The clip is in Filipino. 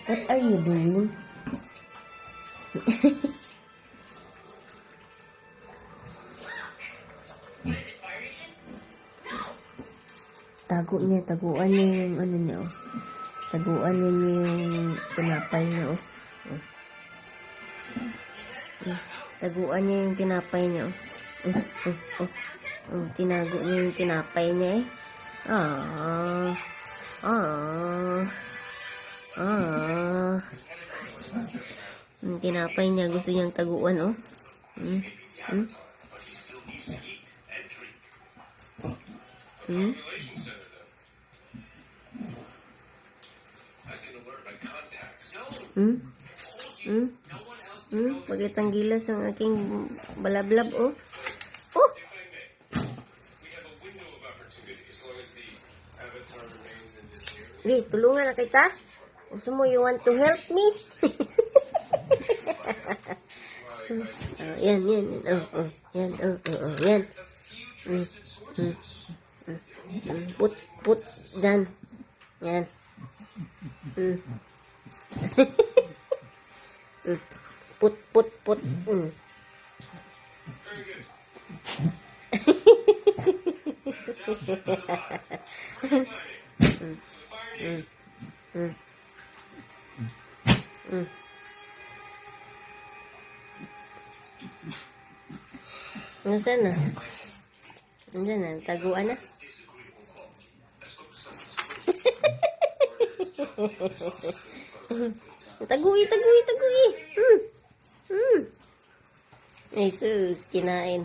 What are you doing? Taguan niya yung ano niya, oh. Taguan niya yung tinapay niya, oh. Taguan niya yung tinapay niya, oh. Tinago niya yung tinapay niya, eh. Yung tinapay niya, gusto niyang taguan, oh. Pagkatang gilas ang aking balablab, oh. Oh! Di, tulungan na kita. Gusto mo, you want to help me? Yan. Yan. Put, dyan. Yan. Put. Nasaan na? Nasaan na? Taguan na? Tagui. Ay sus, kinain.